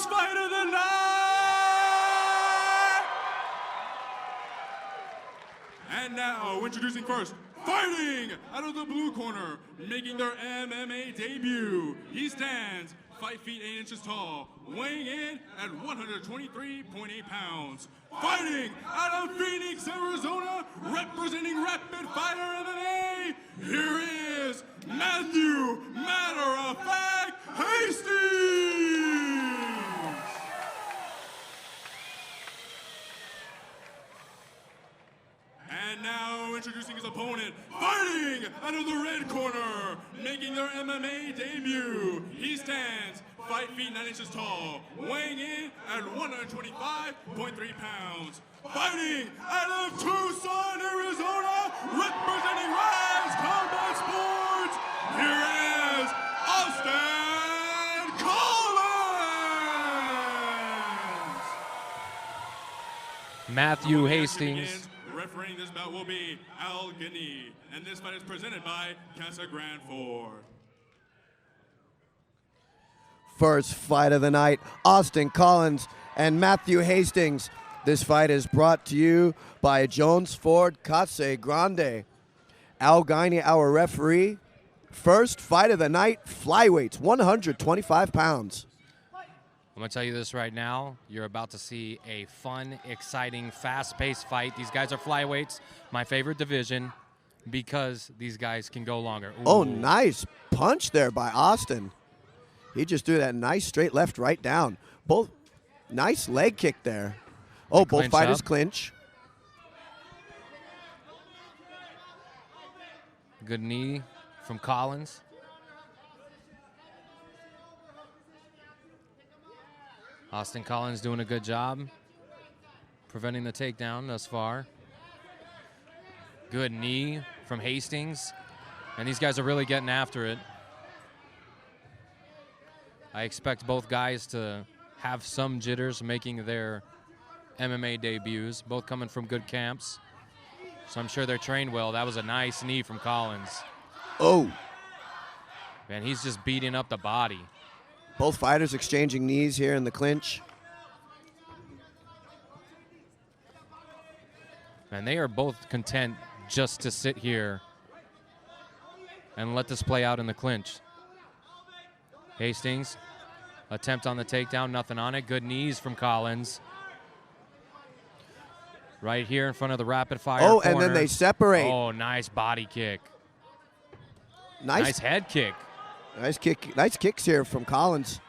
first fight of the night. And now, introducing first, fighting out of the blue corner, making their MMA debut. He stands 5 feet 8 inches tall, weighing in at 123.8 pounds. Fighting out of Phoenix, Arizona, representing Rapid Fire MMA, here is Matthew Matter of Fact Hastings! And now introducing his opponent, fighting out of the red corner, making their MMA debut. He stands 5 feet 9 inches tall, weighing in at 125.3 pounds. Fighting out of Tucson, Arizona, representing Rise Combat Sports, here is Austin Collins! Matthew Hastings. Refereeing this bout will be Al Ghani, and this fight is presented by Casa Grand Ford. First fight of the night, Austin Collins and Matthew Hastings. This fight is brought to you by Jones Ford Casa Grande. Al Ghani, our referee. First fight of the night, flyweights, 125 pounds. I'm going to tell you this right now. You're about to see a fun, exciting, fast-paced fight. These guys are flyweights, my favorite division, because these guys can go longer. Ooh. Oh, nice punch there by Austin. He just threw that nice straight left right down. Both nice leg kick there. Oh, both fighters up. Clinch. Good knee from Collins. Austin Collins doing a good job preventing the takedown thus far. Good knee from Hastings. And these guys are really getting after it. I expect both guys to have some jitters making their MMA debuts, both coming from good camps. So I'm sure they're trained well. That was a nice knee from Collins. Oh. Man, he's just beating up the body. Both fighters exchanging knees here in the clinch. And they are both content just to sit here and let this play out in the clinch. Hastings, attempt on the takedown, nothing on it. Good knees from Collins. Right here in front of the rapid fire corner. And then they separate. Oh, nice body kick. Nice head kick. Nice kick. Nice kicks here from Collins.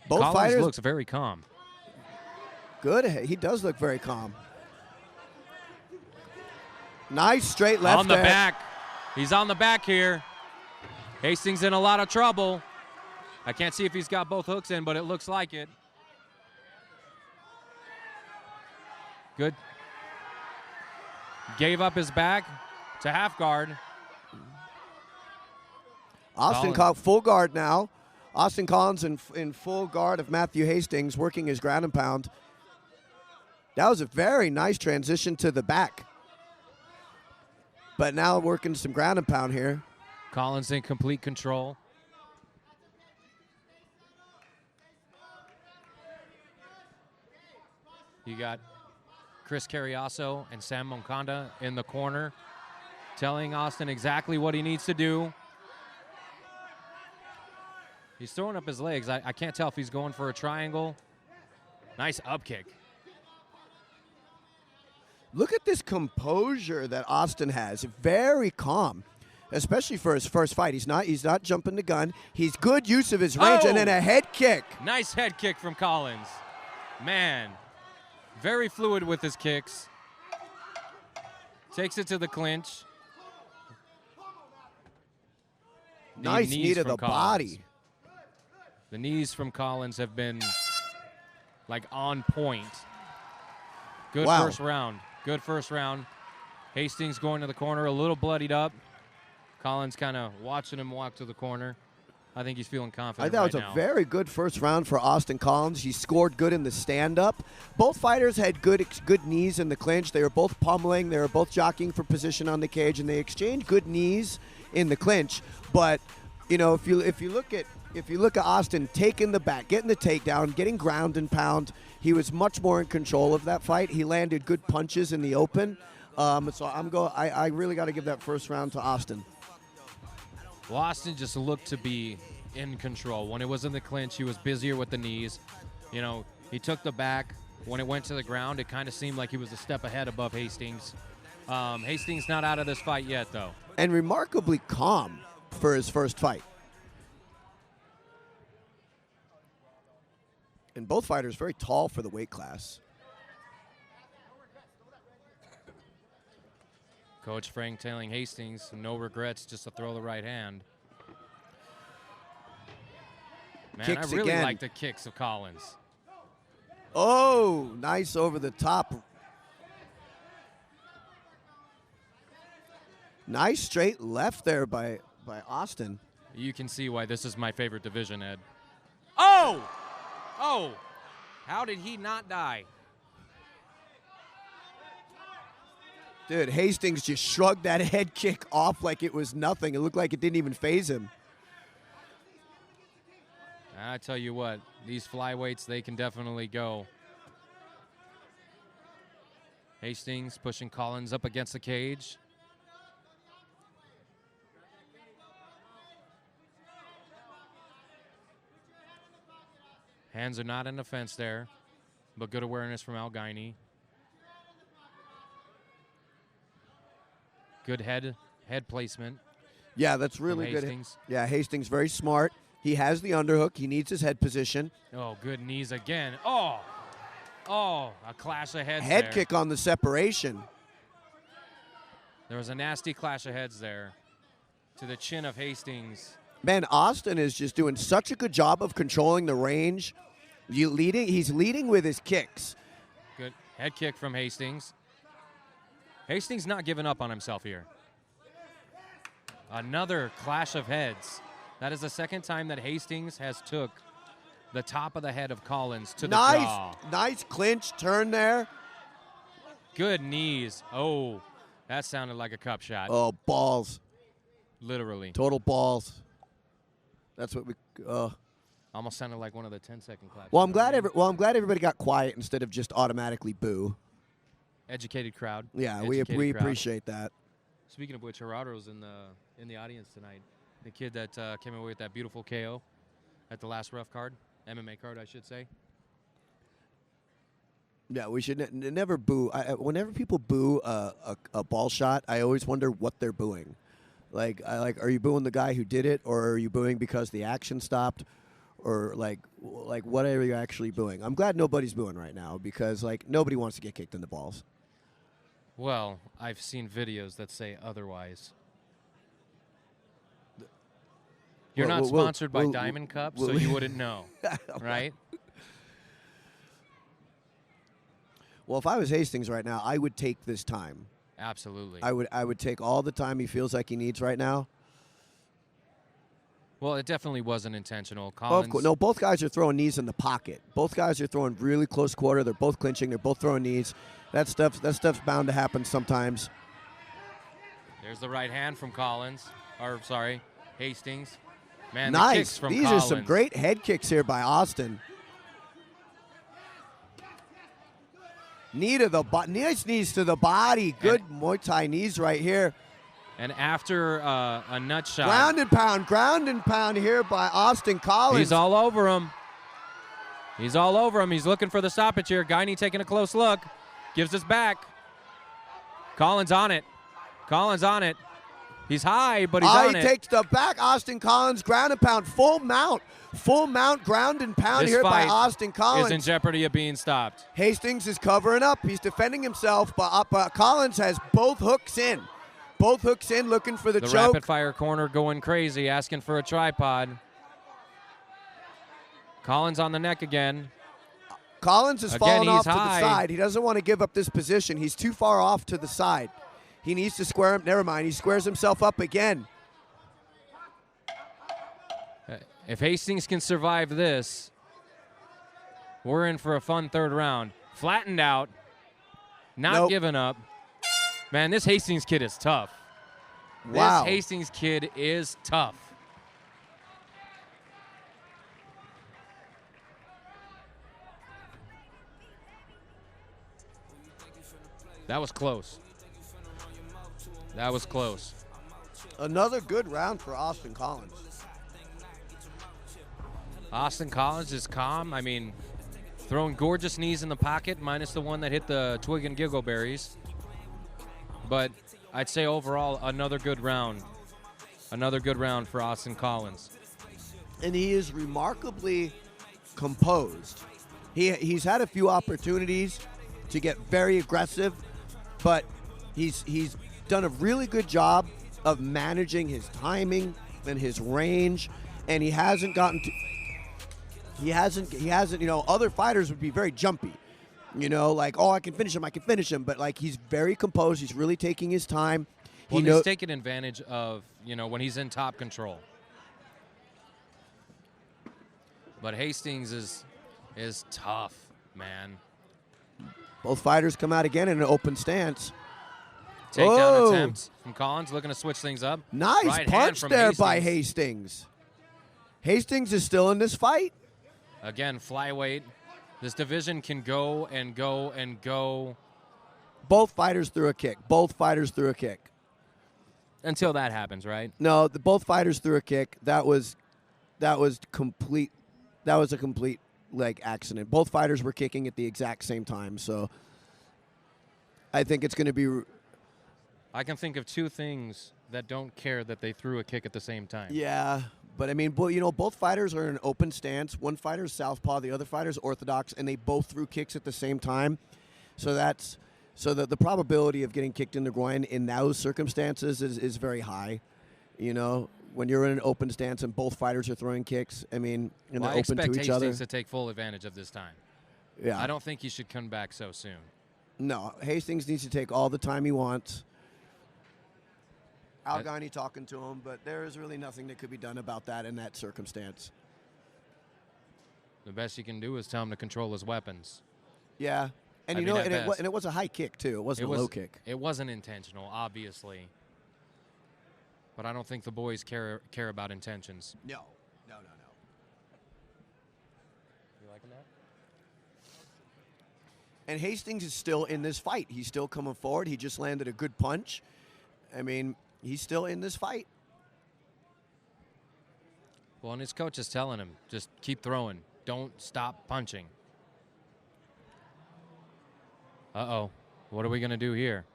Both Collins fighters looks very calm. Good. He does look very calm. Nice straight left on the there. back. He's on the back here. Hastings in a lot of trouble. I can't see if he's got both hooks in, but it looks like it. Good. Gave up his back to half guard. Austin full guard now. Austin Collins in full guard of Matthew Hastings, working his ground and pound. That was a very nice transition to the back. But now working some ground and pound here. Collins in complete control. You got Chris Carriaso and Sam Monconda in the corner, telling Austin exactly what he needs to do. He's throwing up his legs. I can't tell if he's going for a triangle. Nice up kick. Look at this composure that Austin has. Very calm, especially for his first fight. He's not jumping the gun. He's good use of his range, and then a head kick. Nice head kick from Collins. Man, very fluid with his kicks. Takes it to the clinch. Nice knee to the body. The knees from Collins have been like on point. Good first round. Good first round. Hastings going to the corner, a little bloodied up. Collins kind of watching him walk to the corner. I think he's feeling confident I thought it was a very good first round for Austin Collins. He scored good in the stand-up. Both fighters had good knees in the clinch. They were both pummeling. They were both jockeying for position on the cage, and they exchanged good knees in the clinch. But, you know, if you look at if you look at Austin taking the back, getting the takedown, getting ground and pound, he was much more in control of that fight. He landed good punches in the open. So I really got to give that first round to Austin. Well, Austin just looked to be in control. When it was in the clinch, he was busier with the knees. You know, he took the back. When it went to the ground, it kind of seemed like he was a step ahead above Hastings. Hastings not out of this fight yet, though. And remarkably calm for his first fight. And both fighters very tall for the weight class. Coach Frank telling Hastings, no regrets, just to throw the right hand. Man, Kicks I really again. like the kicks of Collins. Oh, nice over the top. Nice straight left there by Austin. You can see why this is my favorite division, Ed. Oh! Oh! How did he not die? Dude, Hastings just shrugged that head kick off like it was nothing. It looked like it didn't even faze him. I tell you what, these flyweights, they can definitely go. Hastings pushing Collins up against the cage. Hands are not in the fence there, but good awareness from Algaini. Good head placement. Yeah, that's really good. Hastings. Yeah, Hastings very smart. He has the underhook. He needs his head position. Oh, good knees again. Oh, a clash of heads Head there. kick on the separation. There was a nasty clash of heads there to the chin of Hastings. Man, Austin is just doing such a good job of controlling the range. He's leading with his kicks. Good head kick from Hastings. Hastings not giving up on himself here. Another clash of heads. That is the second time that Hastings has took the top of the head of Collins to the jaw. Nice clinch turn there. Good knees. Oh, that sounded like a cup shot. Oh, balls. Literally. Total balls. That's what we. Almost sounded like one of the 10-second claps. Well, I'm glad everybody got quiet instead of just automatically boo. Educated crowd. Yeah, Educated we crowd. appreciate that. Speaking of which, Gerardo's in the audience tonight. The kid that came away with that beautiful KO at the last rough card, MMA card, I should say. Yeah, we should never boo. Whenever people boo a ball shot, I always wonder what they're booing. Like, are you booing the guy who did it, or are you booing because the action stopped, or like what are you actually booing? I'm glad nobody's booing right now because nobody wants to get kicked in the balls. Well, I've seen videos that say otherwise. You're not sponsored by Diamond Cup, so you wouldn't know, right? Well, if I was Hastings right now, I would take this time. Absolutely. I would take all the time he feels like he needs right now. Well, it definitely wasn't intentional. Collins. No, both guys are throwing knees in the pocket. Both guys are throwing really close quarter. They're both clinching. They're both throwing knees. That stuff's bound to happen sometimes. There's the right hand from Collins. Or, sorry, Hastings. Man, nice. The kicks from These Collins. are some great head kicks here by Austin. Nice knees to the body. Good Muay Thai knees right here. And after a nut shot. Ground and pound here by Austin Collins. He's all over him. He's looking for the stoppage here. Guiney taking a close look. Gives us back. Collins on it. He's high, but he's on it. He takes the back. Austin Collins, ground and pound. Full mount, ground and pound here by Austin Collins. Is in jeopardy of being stopped. Hastings is covering up. He's defending himself, but Collins has both hooks in. Looking for the choke. The rapid-fire corner going crazy, asking for a tripod. Collins on the neck again. Collins is falling off to high. the side. He doesn't want to give up this position. He's too far off to the side. He needs to square him. Never mind. He squares himself up again. If Hastings can survive this, we're in for a fun third round. Flattened out. Not giving up. Man, this Hastings kid is tough. Wow. This Hastings kid is tough. That was close. That was close. Another good round for Austin Collins. Austin Collins is calm. I mean, throwing gorgeous knees in the pocket, minus the one that hit the twig and giggleberries. But I'd say overall, another good round. Another good round for Austin Collins. And he is remarkably composed. He's had a few opportunities to get very aggressive, but he's done a really good job of managing his timing and his range, and he hasn't gotten to. He hasn't. You know, other fighters would be very jumpy. You know, like, oh, I can finish him. But like, he's very composed. He's really taking his time. Well, he's taking advantage of, you know, when he's in top control. But Hastings is tough, man. Both fighters come out again in an open stance. Takedown attempt from Collins, looking to switch things up. Nice right punch there Hastings. by Hastings. Hastings is still in this fight. Again, flyweight. This division can go and go and go. Both fighters threw a kick. Until that happens, right? No, both fighters threw a kick. That was complete. That was a complete like accident. Both fighters were kicking at the exact same time. So I think it's going to be. I can think of two things that don't care that they threw a kick at the same time. Yeah, but I mean, you know, both fighters are in an open stance. One fighter's southpaw, the other fighter's orthodox, and they both threw kicks at the same time. So the probability of getting kicked in the groin in those circumstances is very high. You know, when you're in an open stance and both fighters are throwing kicks, I mean, and they're open to each other. I expect Hastings to take full advantage of this time. Yeah, I don't think he should come back so soon. No, Hastings needs to take all the time he wants. Algani talking to him, but there is really nothing that could be done about that in that circumstance. The best you can do is tell him to control his weapons. Yeah, and it was a high kick too. It wasn't a low kick. It wasn't intentional, obviously. But I don't think the boys care about intentions. No. You liking that? And Hastings is still in this fight. He's still coming forward. He just landed a good punch. I mean, he's still in this fight. Well, and his coach is telling him, just keep throwing. Don't stop punching. Uh-oh. What are we going to do here?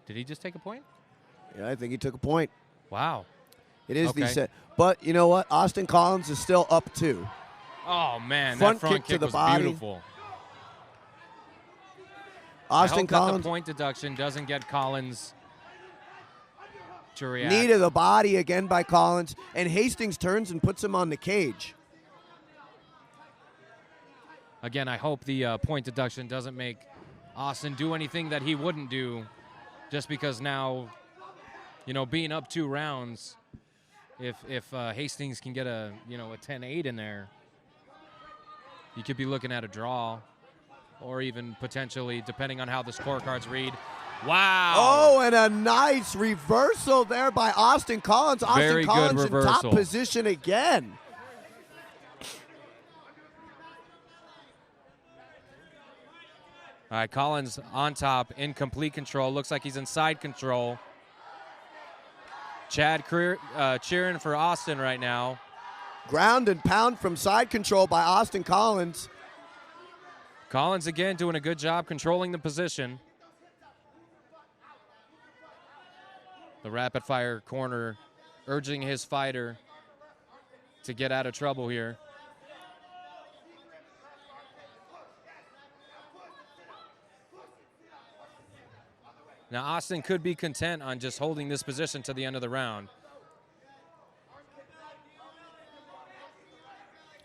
Did he just take a point? Yeah, I think he took a point. Wow. It is okay. the set. But you know what? Austin Collins is still up 2. Oh, man. Front that front kick to the was body. Beautiful. Austin I hope Collins. that the point deduction doesn't get Collins to react. Knee to the body again by Collins. And Hastings turns and puts him on the cage. Again, I hope the point deduction doesn't make Austin do anything that he wouldn't do just because now, you know, being up 2 rounds, if Hastings can get a 10-8 in there, you could be looking at a draw or even potentially, depending on how the scorecards read. Wow. Oh, and a nice reversal there by Austin Collins. Very Austin Collins good in top reversal. position again. All right, Collins on top, in complete control. Looks like he's in side control. Chad cheering for Austin right now. Ground and pound from side control by Austin Collins. Collins again doing a good job controlling the position. The rapid fire corner urging his fighter to get out of trouble here. Now, Austin could be content on just holding this position to the end of the round.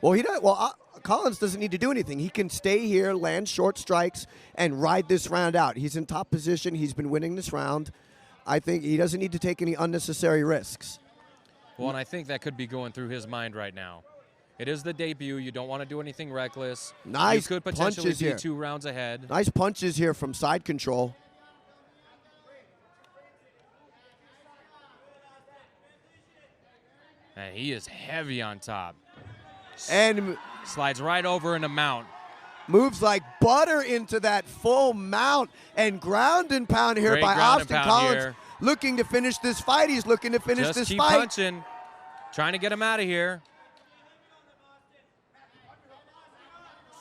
Well, Collins doesn't need to do anything. He can stay here, land short strikes, and ride this round out. He's in top position. He's been winning this round. I think he doesn't need to take any unnecessary risks. Well, and I think that could be going through his mind right now. It is the debut. You don't want to do anything reckless. Nice You could potentially punches be here. 2 rounds ahead. Nice punches here from side control. And he is heavy on top. And slides right over in a mount. Moves like butter into that full mount, and ground and pound here Great by ground Austin and pound Collins. here. Looking to finish this fight. He's looking to finish Just this keep fight. punching. Trying to get him out of here.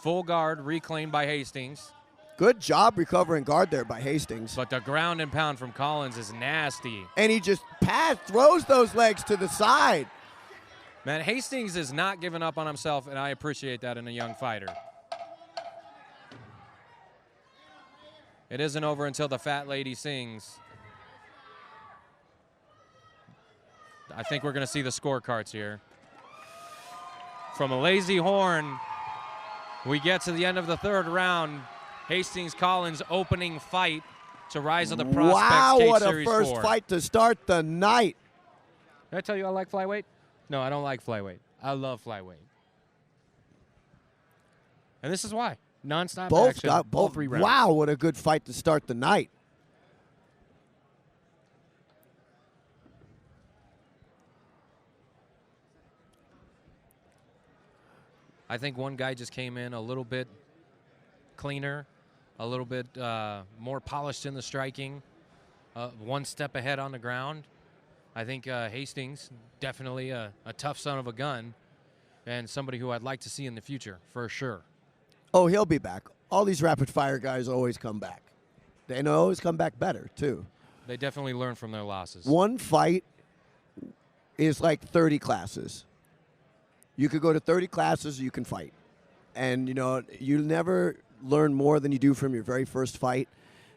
Full guard reclaimed by Hastings. Good job recovering guard there by Hastings. But the ground and pound from Collins is nasty. And he just throws those legs to the side. Man, Hastings is not giving up on himself, and I appreciate that in a young fighter. It isn't over until the fat lady sings. I think we're going to see the scorecards here. From a lazy horn, we get to the end of the third round. Hastings Collins opening fight to rise of the Prospects Wow, Cage what a Series first 4. fight to start the night. Did I tell you I like flyweight? No, I don't like flyweight. I love flyweight. And this is why. Non-stop action, all 3 rounds. Wow, what a good fight to start the night. I think one guy just came in a little bit cleaner, a little bit more polished in the striking, one step ahead on the ground. I think Hastings, definitely a tough son of a gun, and somebody who I'd like to see in the future, for sure. Oh, he'll be back. All these rapid-fire guys always come back. They always come back better, too. They definitely learn from their losses. One fight is like 30 classes. You could go to 30 classes, you can fight. And, you never learn more than you do from your very first fight.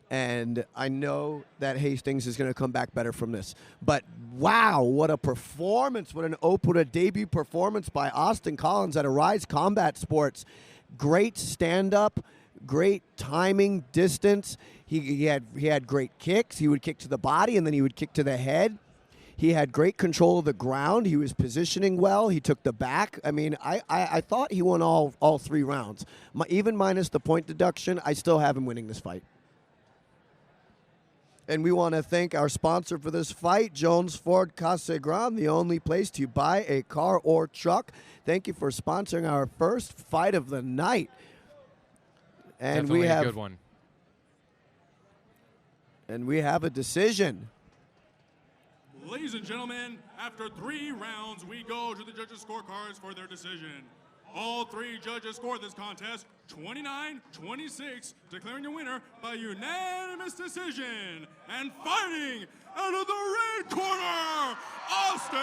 And I know that Hastings is going to come back better from this. But, wow, what a performance. What a debut performance by Austin Collins at Arise Combat Sports. Great stand-up, great timing, distance. He had great kicks. He would kick to the body, and then he would kick to the head. He had great control of the ground. He was positioning well. He took the back. I mean, I thought he won all 3 rounds. Even minus the point deduction, I still have him winning this fight. And we want to thank our sponsor for this fight, Jones Ford Casa Grande, the only place to buy a car or truck. Thank you for sponsoring our first fight of the night. And Definitely we have a good one. And we have a decision. Ladies and gentlemen, after 3 rounds, we go to the judges' scorecards for their decision. All 3 judges scored this contest 29-26, declaring the winner by unanimous decision. And fighting out of the red corner, Austin